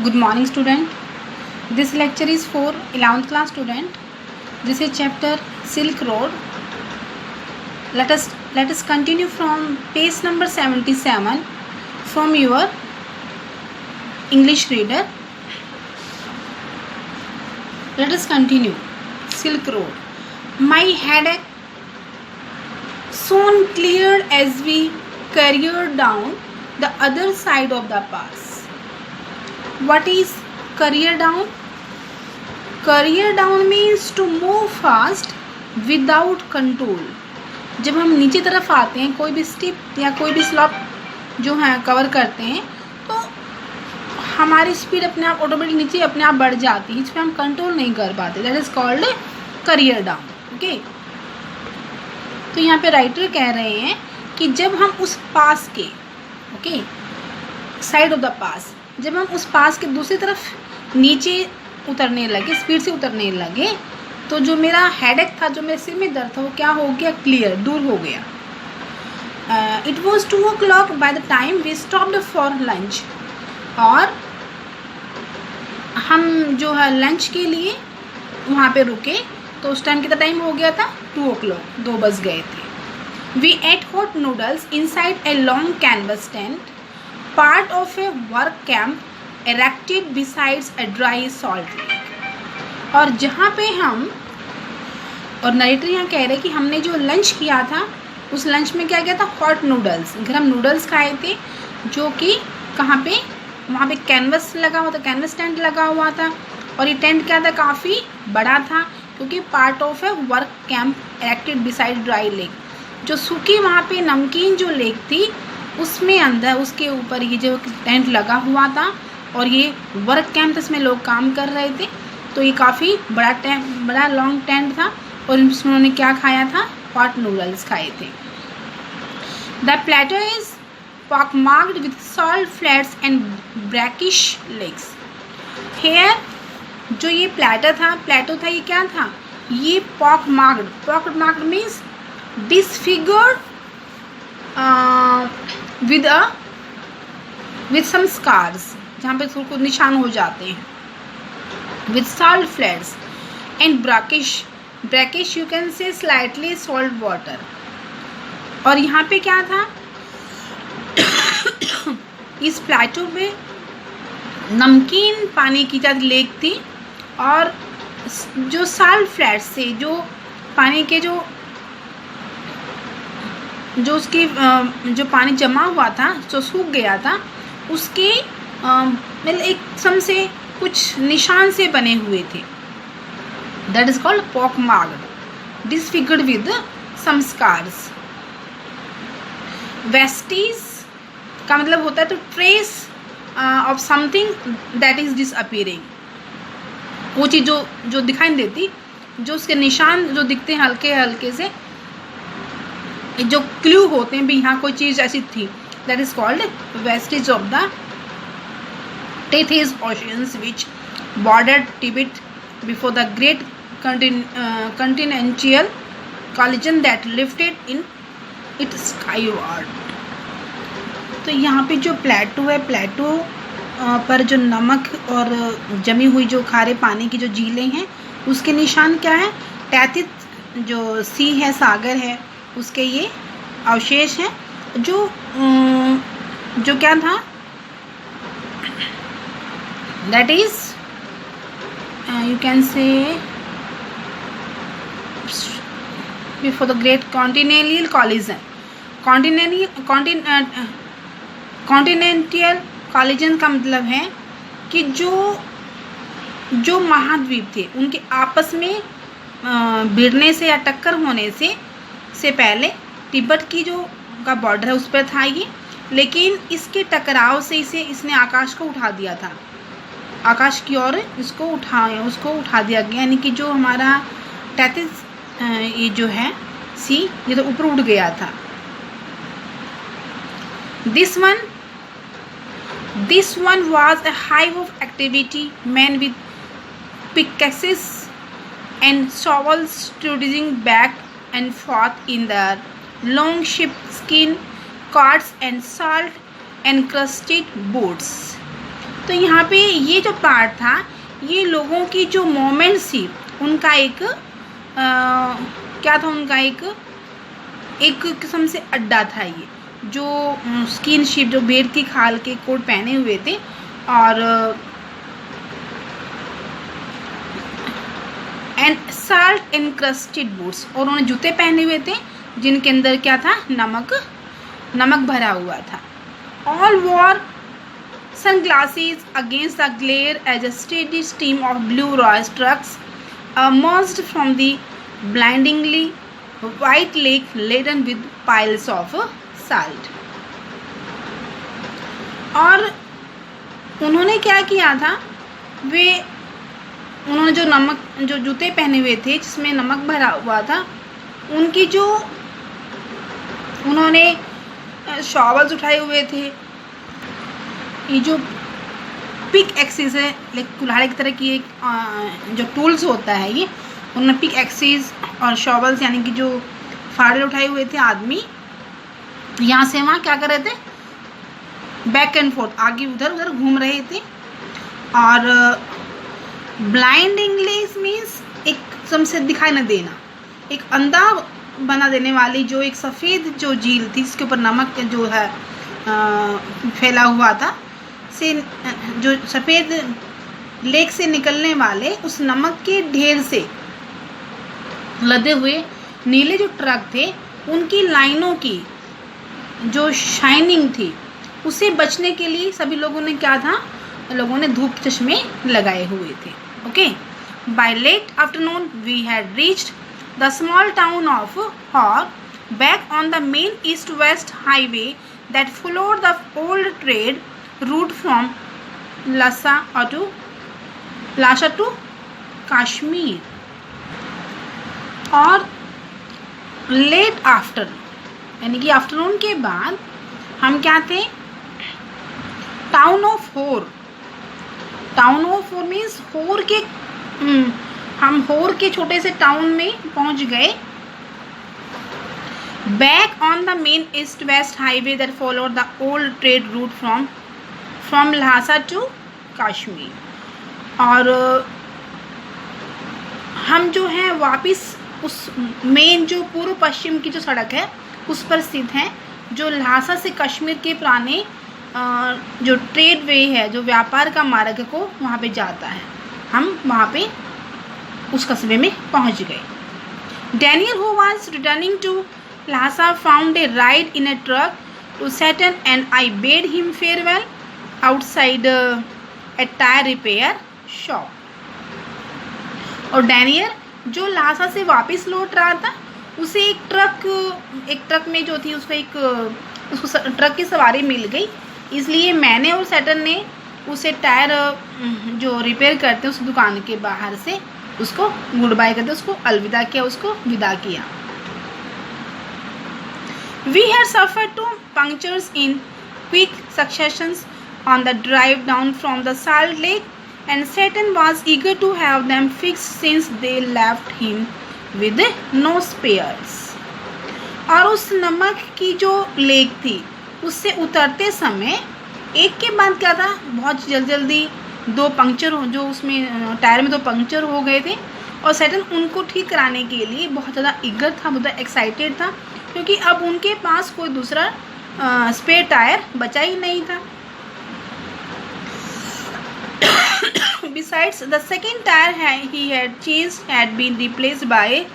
Good morning, student. This lecture is for 11th class student. This is chapter Silk Road. Let us continue from page number 77 from your English reader. Let us continue. Silk Road. My headache soon cleared as we careered down the other side of the pass. What is career down? Career down means to move fast without control. जब हम नीचे तरफ आते हैं, कोई भी स्टिप या कोई भी स्लॉप जो है कवर करते हैं, तो हमारी स्पीड अपने आप ऑटोमेटिक नीचे अपने आप बढ़ जाती है, इस पर हम कंट्रोल नहीं कर पाते. That is called career down. Okay, तो यहाँ पे राइटर कह रहे हैं कि जब हम उस पास के साइड ऑफ द पास, जब हम उस पास के दूसरी तरफ नीचे उतरने लगे, स्पीड से उतरने लगे, तो जो मेरा हेडेक था, जो मेरे सिर में दर्द था, वो क्या हो गया? क्लियर, दूर हो गया. It was 2 o'clock by the time we stopped for lunch. और हम जो है लंच के लिए वहाँ पे रुके, तो उस टाइम कितना टाइम हो गया था? 2 o'clock, 2 बज गए थे. We ate hot noodles inside a long canvas tent, part of a work camp erected besides a dry salt lake. और जहाँ पे हम, और नरेटर यहाँ कह रहे हैं कि हमने जो लंच किया था, उस लंच में क्या किया था? हॉट नूडल्स, गर्म नूडल्स खाए थे, जो कि कहाँ पे? वहाँ पे कैनवस लगा हुआ था, कैनवस टेंट लगा हुआ था. और ये टेंट क्या था? काफ़ी बड़ा था, क्योंकि part of A work camp erected beside dry lake, जो सूखी वहाँ पे नमकीन जो लेक थी, उसमें अंदर उसके ऊपर ये जो टेंट लगा हुआ था, और ये वर्क कैंप इसमें लोग काम कर रहे थे. तो ये काफ़ी बड़ा लॉन्ग टेंट था, और उन्होंने क्या खाया था? हॉट नूडल्स खाए थे. The plateau is pockmarked with salt flats and brackish legs. Here जो ये प्लेटो था, ये क्या था? ये pockmarked means disfigured with some scars, जहाँ पे थोड़ा कुछ निशान हो जाते हैं. with salt flats and brackish you can say slightly salt water. और यहाँ पे क्या था? इस प्लेटो में नमकीन पानी की लेक थी, और जो साल्ट फ्लैट से जो पानी के जो उसकी जो पानी जमा हुआ था, जो सूख गया था, उसके मतलब एक सम से कुछ निशान से बने हुए थे. That is called pockmarked, disfigured with some scars. vestige का मतलब होता है तो trace of something that is disappearing. वो चीज़ जो दिखाई नहीं देती, जो उसके निशान जो दिखते हैं हल्के हल्के से, जो क्लू होते हैं भी यहाँ कोई चीज़ ऐसी थी. That is called wastage of the Tethys oceans which bordered Tibet before the great continental collision that lifted in it skyward. तो यहाँ पे जो प्लेटो है, प्लेटो पर जो नमक और जमी हुई जो खारे पानी की जो झीलें हैं, उसके निशान क्या है? टैथिस जो सी है, सागर है, उसके ये अवशेष हैं, जो क्या था? That is you can say before the great continental collision. continental collision का मतलब है कि जो महाद्वीप थे, उनके आपस में भिड़ने से या टक्कर होने से पहले तिब्बत की जो का बॉर्डर है उस पर था ये, लेकिन इसके टकराव से इसने आकाश को उठा दिया था, आकाश की ओर उसको उठा दिया गया. यानी कि जो हमारा टैथिस ये जो है सी, ये तो ऊपर उठ गया था. This one was a hive of activity, man with pickaxes and shovels trudging back and forth in the long sheepskin carts and salt encrusted boats. तो यहाँ पे ये जो पार्ट था ये लोगों की जो मोमेंट्स थी उनका एक क्या था, उनका एक किस्म से अड्डा था। ये जो स्किन शिप, जो भेड़ की खाल के कोट पहने हुए थे और एंड साल्ट एनक्रस्टेड बूट्स, और उन्होंने जूते पहने हुए थे जिनके अंदर क्या था, नमक भरा हुआ था। All war sunglasses against the glare as a steady stream of blue Rolls trucks emerged from the blindingly white lake laden with piles of salt. और उन्होंने क्या किया था, उन्होंने जो जूते पहने हुए थे जिसमें नमक भरा हुआ था, उनकी जो उन्होंने शॉवल्स उठाए हुए थे, ये जो पिक एक्सिस है, लाइक कुल्हाड़ी की तरह की एक जो टूल्स होता है, ये उन्होंने पिक एक्सिस और शॉवल्स यानी कि जो फाड़े उठाए हुए थे आदमी, यहाँ से वहाँ क्या कर रहे थे, बैक एंड फोर्थ, आगे उधर उधर घूम रहे थे। और ब्लाइंडिंगली मीन्स एक किस्म से दिखाई न देना, एक अंधा बना देने वाली जो एक सफ़ेद जो झील थी जिसके ऊपर नमक जो है फैला हुआ था, से जो सफ़ेद लेक से निकलने वाले उस नमक के ढेर से लदे हुए नीले जो ट्रक थे, उनकी लाइनों की जो शाइनिंग थी उसे बचने के लिए सभी लोगों ने क्या था, लोगों ने धूप के चश्मे लगाए हुए थे। Okay, by late afternoon we had reached the small town of Hor back on the main east west highway that followed the old trade route from Lhasa to Kashmir. और लेट आफ्टर यानी कि आफ्टरनून के बाद हम क्या थे, town of होर means होर के हम होर के छोटे से टाउन में पहुंच गए। Back on the main east west highway that followed the old trade route from Lhasa to Kashmir. और हम जो है वापस उस मेन जो पूर्व पश्चिम की जो सड़क है उस पर स्थित हैं, जो लहासा से कश्मीर के पुराने जो ट्रेड वे है, जो व्यापार का मार्ग को वहाँ पे जाता है। हम वहाँ पे उस कस्बे में पहुँच गए। Daniel who was returning to Lhasa found a ride in a truck to Setan and I bade him farewell outside a tyre repair shop. और डैनियल जो लहासा से वापस लौट रहा था, उसे एक ट्रक में जो थी उसको ट्रक की सवारी मिल गई, इसलिए मैंने और सेटन ने उसे टायर जो रिपेयर करते हैं उस दुकान के बाहर से उसको गुड बाय करते, उसको अलविदा किया, उसको विदा किया। We had suffered 2 punctures in quick successions on the drive down from the Salt Lake, and Satan was eager to have them fixed since they left him with no spares. और उस नमक की जो लेक थी उससे उतरते समय एक के बाद क्या था, बहुत जल्दी 2 पंक्चर जो उसमें टायर में 2 पंक्चर हो गए थे, और सैटन उनको ठीक कराने के लिए बहुत ज़्यादा ईगर था, बहुत एक्साइटेड था, क्योंकि अब उनके पास कोई दूसरा स्पेयर टायर बचा ही नहीं था। Besides, the second tire he had changed had been replaced by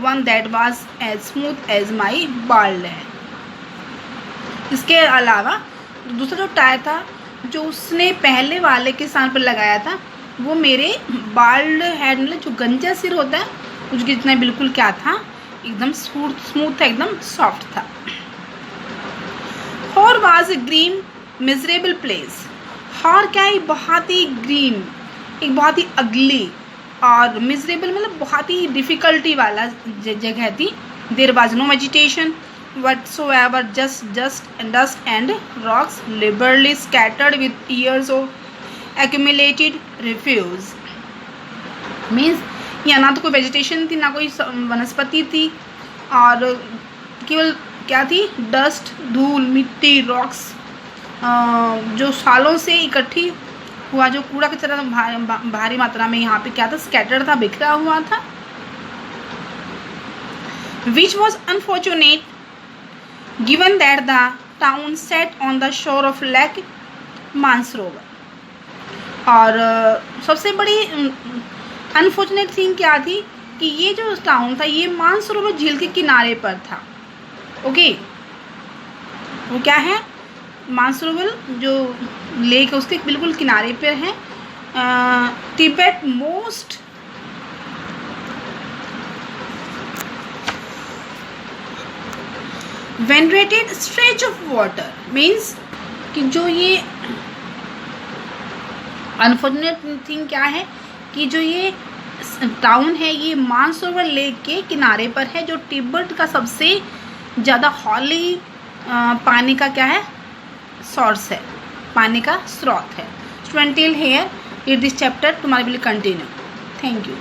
one that was as smooth as my bald head. इसके अलावा दूसरा जो टायर था जो उसने पहले वाले के स्थान पर लगाया था, वो मेरे बाल्ड हेड मतलब जो गंजा सिर होता है उसके जितना बिल्कुल क्या था, एकदम स्मूथ था, एकदम सॉफ्ट था। Hor was a grim miserable place. Hor क्या है, बहुत ही ग्रीन, एक बहुत ही अगली, और मिजरेबल मतलब बहुत ही डिफ़िकल्टी वाला जगह थी। There was no vegetation whatsoever, just dust and rocks liberally scattered with years of accumulated refuse. Means यहाँ ना तो कोई वेजिटेशन थी, ना कोई वनस्पति थी, और केवल क्या थी, डस्ट, धूल, मिट्टी, रॉक्स जो सालों से इकट्ठी हुआ, जो कूड़ा की तरह भारी मात्रा में यहाँ पे क्या था, स्कैटर्ड था, बिखरा हुआ था। Which was unfortunate given that the town set on the shore of lake Mansarovar. और सबसे बड़ी अनफॉर्चुनेट थिंग क्या थी कि ये जो टाउन था ये मानसरोवर झील के किनारे पर था। ओके, वो क्या है, मानसरोवर जो लेक है उसके बिल्कुल किनारे पर है। Tibet most venerated stretch of water means कि जो ये अनफॉर्चुनेट थिंग क्या है कि जो ये टाउन है ये मानसरोवर लेक के किनारे पर है, जो तिब्बत का सबसे ज़्यादा हॉली पानी का क्या है, सोर्स है, पानी का स्रोत है। Student till here read this chapter, tomorrow will continue. Thank you.